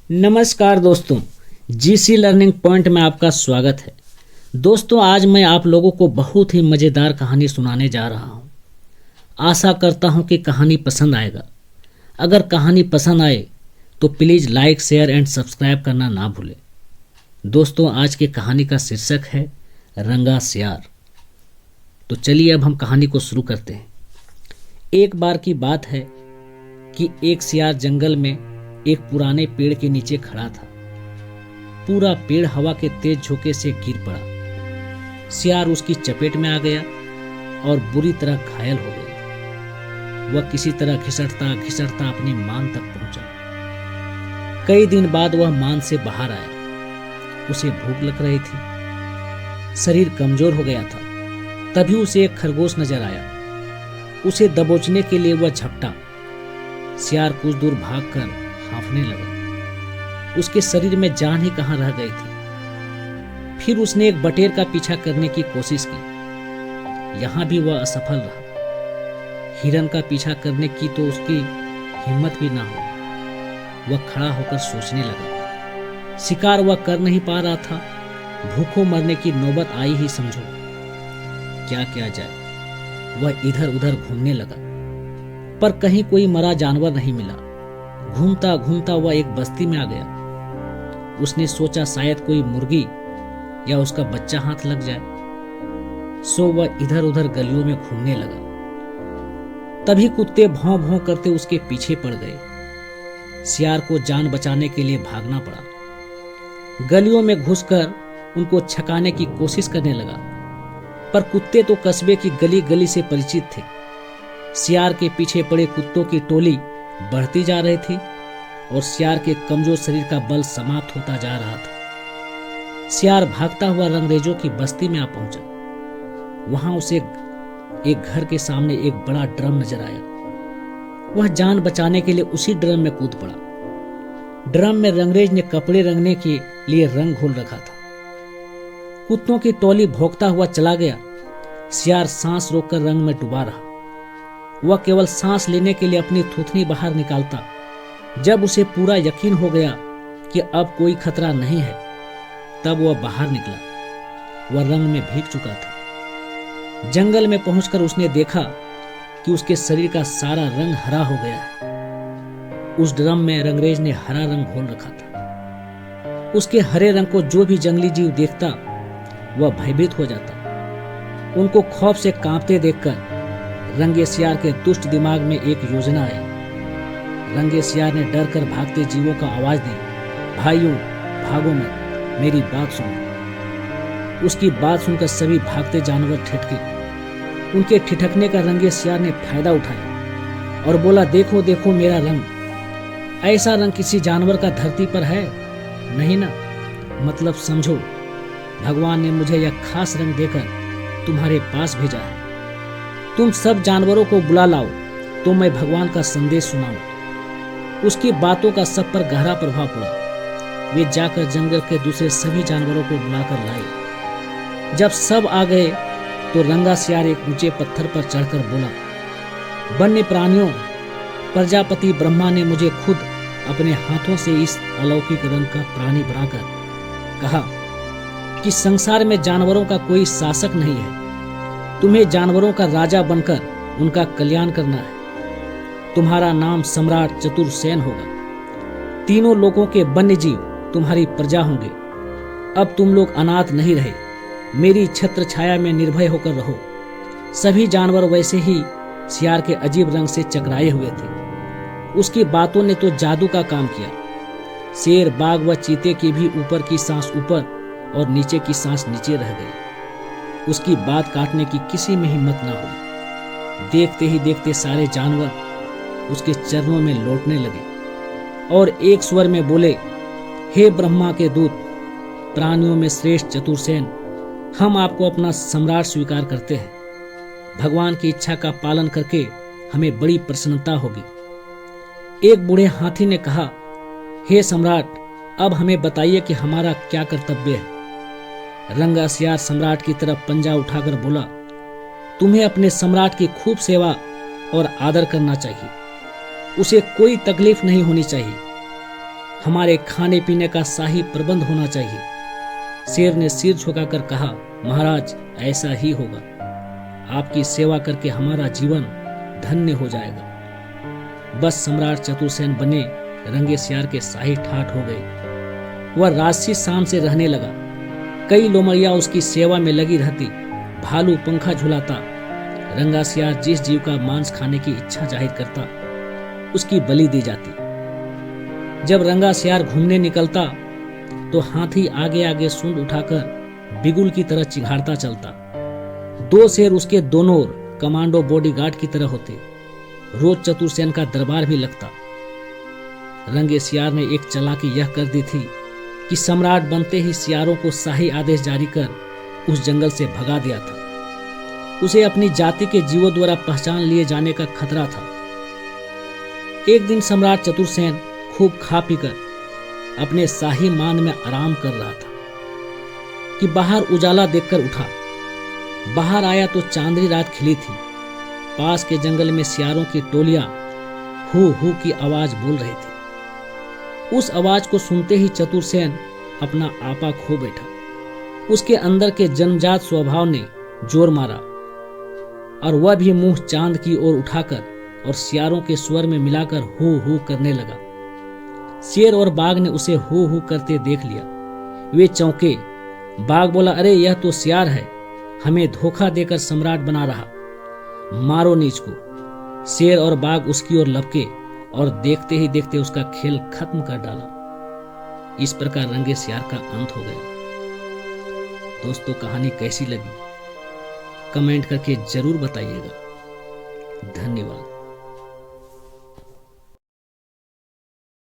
नमस्कार दोस्तों, GC learning point में आपका स्वागत है। दोस्तों, आज मैं आप लोगों को बहुत ही मज़ेदार कहानी सुनाने जा रहा हूँ। आशा करता हूँ कि कहानी पसंद आएगा। अगर कहानी पसंद आए तो please like, share and subscribe करना ना भूलें। दोस्तों, आज की कहानी का शीर्षक है रंगा सियार। तो चलिए अब हम कहानी को शुरू करते हैं। एक बार की बात है कि एक सियार जंगल में एक पुराने पेड़ के नीचे खड़ा था। पूरा पेड़ हवा के तेज झोंके से गिर पड़ा। सियार उसकी चपेट में आ गया और बुरी तरह घायल हो गया। वह किसी तरह घिसटता घिसटता अपनी मान तक पहुंचा। कई दिन बाद वह मान से बाहर आया। उसे भूख लग रही थी, शरीर कमजोर हो गया था। तभी उसे एक खरगोश नजर आया। उसे दबोचने के लिए वह झपटा। सियार कुछ दूर भागकर हांफने लगा। उसके शरीर में जान ही कहां रह गई थी। फिर उसने एक बटेर का पीछा करने की कोशिश की। यहां भी वह असफल रहा। हिरन का पीछा करने की तो उसकी हिम्मत भी ना हो। वह खड़ा होकर सोचने लगा। शिकार वह कर नहीं पा रहा था। भूखों मरने की नौबत आई ही समझो। क्या किया जाए? वह इधर उधर घूमने लगा, पर कहीं कोई मरा जानवर नहीं मिला। घूमता घूमता वह एक बस्ती में आ गया। उसने सोचा शायद कोई मुर्गी या उसका बच्चा हाथ लग जाए। सो वह इधर उधर गलियों में घूमने लगा। तभी कुत्ते भौं भौं करते उसके पीछे पड़ गए। सियार को जान बचाने के लिए भागना पड़ा। गलियों में घुसकर उनको छकाने की कोशिश करने लगा, पर कुत्ते तो कस्बे की गली गली से परिचित थे। सियार के पीछे पड़े कुत्तों की टोली बढ़ती जा रही थी और सियार के कमजोर शरीर का बल समाप्त होता जा रहा था। सियार भागता हुआ रंगरेजों की बस्ती में आ पहुंचा। वहां उसे एक घर के सामने एक बड़ा ड्रम नजर आया। वह जान बचाने के लिए उसी ड्रम में कूद पड़ा। ड्रम में रंगरेज ने कपड़े रंगने के लिए रंग घोल रखा था। कुत्तों की टोली भौंकता हुआ चला गया। सियार सांस रोककर रंग में डूबा रहा। वह केवल सांस लेने के लिए अपनी थूथनी बाहर निकालता। जब उसे पूरा यकीन हो गया कि अब कोई खतरा नहीं है, तब वह बाहर निकला। वह रंग में भीग चुका था। जंगल में पहुंचकर उसने देखा कि उसके शरीर का सारा रंग हरा हो गया है। उस ड्रम में रंगरेज ने हरा रंग घोल रखा था। उसके हरे रंग को जो भी जंगली जीव देखता वह भयभीत हो जाता। उनको खौफ से कांपते देखकर रंगे सियार के दुष्ट दिमाग में एक योजना आई। रंगे सियार ने डर कर भागते जीवों का आवाज दी, भाइयों भागो मत, मेरी बात सुनो। उसकी बात सुनकर सभी भागते जानवर ठिठके। उनके ठिठकने का रंगे सियार ने फायदा उठाया और बोला, देखो देखो मेरा रंग। ऐसा रंग किसी जानवर का धरती पर है नहीं ना। मतलब समझो, भगवान ने मुझे यह खास रंग देकर तुम्हारे पास भेजा है। तुम सब जानवरों को बुला लाओ तो मैं भगवान का संदेश सुनाऊं। उसकी बातों का सब पर गहरा प्रभाव पड़ा। वे जाकर जंगल के दूसरे सभी जानवरों को बुलाकर लाए। जब सब आ गए तो रंगा सियार एक ऊंचे पत्थर पर चढ़कर बोला, वन्य प्राणियों, प्रजापति ब्रह्मा ने मुझे खुद अपने हाथों से इस अलौकिक रंग का प्राणी बनाकर कहा कि संसार में जानवरों का कोई शासक नहीं है। तुम्हें जानवरों का राजा बनकर उनका कल्याण करना है। तुम्हारा नाम सम्राट चतुर्सेन होगा। तीनों लोगों के वन्य जीव तुम्हारी प्रजा होंगे। अब तुम लोग अनाथ नहीं रहे। मेरी छत्र छाया में निर्भय होकर रहो। सभी जानवर वैसे ही सियार के अजीब रंग से चकराए हुए थे। उसकी बातों ने तो जादू का काम किया। शेर, बाघ व चीते की भी ऊपर की सांस ऊपर और नीचे की सांस नीचे रह गई। उसकी बात काटने की किसी में हिम्मत ना हुई। देखते ही देखते सारे जानवर उसके चरणों में लौटने लगे और एक स्वर में बोले, हे ब्रह्मा के दूत, प्राणियों में श्रेष्ठ चतुर्सेन, हम आपको अपना सम्राट स्वीकार करते हैं। भगवान की इच्छा का पालन करके हमें बड़ी प्रसन्नता होगी। एक बूढ़े हाथी ने कहा, हे सम्राट, अब हमें बताइए कि हमारा क्या कर्तव्य है। रंगा सियार सम्राट की तरफ पंजा उठाकर बोला, तुम्हें अपने सम्राट की खूब सेवा और आदर करना चाहिए। उसे कोई तकलीफ नहीं होनी चाहिए। हमारे खाने पीने का शाही प्रबंध होना चाहिए। शेर ने सिर झुकाकर कहा, महाराज ऐसा ही होगा। आपकी सेवा करके हमारा जीवन धन्य हो जाएगा। बस सम्राट चतुर्सेन बने रंगे सियार के शाही ठाठ हो गए। वह राजसी शान से रहने लगा। कई लोमड़िया उसकी सेवा में लगी रहती। भालू पंखा झुलाता। रंगा सियार जिस जीव का मांस खाने की इच्छा जाहिर करता उसकी बलि दी जाती। जब रंगा सियार घूमने निकलता तो हाथी आगे आगे सूंड उठाकर बिगुल की तरह चिघाड़ता चलता। दो शेर उसके दोनों ओर कमांडो बॉडीगार्ड की तरह होते। रोज चतुर्सेन का दरबार भी लगता। रंगे सियार ने एक चालाकी यह कर दी थी कि सम्राट बनते ही सियारों को शाही आदेश जारी कर उस जंगल से भगा दिया था। उसे अपनी जाति के जीवों द्वारा पहचान लिए जाने का खतरा था। एक दिन सम्राट चतुर्सेन खूब खा पीकर अपने शाही मान में आराम कर रहा था कि बाहर उजाला देखकर उठा। बाहर आया तो चांदनी रात खिली थी। पास के जंगल में सियारों की टोलियां हू हू की आवाज बोल रही थी। उस आवाज को सुनते ही चतुर्सेन अपना आपा खो बैठा। उसके अंदर के जन्मजात स्वभाव ने जोर मारा और वह भी मुंह चांद की ओर उठाकर और सियारों के स्वर में मिलाकर हू हू करने लगा। शेर और बाघ ने उसे हू हू करते देख लिया। वे चौंके। बाघ बोला, अरे यह तो सियार है, हमें धोखा देकर सम्राट बना रहा, मारो नीच को। शेर और बाघ उसकी ओर लपके और देखते ही देखते उसका खेल खत्म कर डाला। इस प्रकार रंगे सियार का अंत हो गया। दोस्तों, कहानी कैसी लगी कमेंट करके जरूर बताइएगा। धन्यवाद।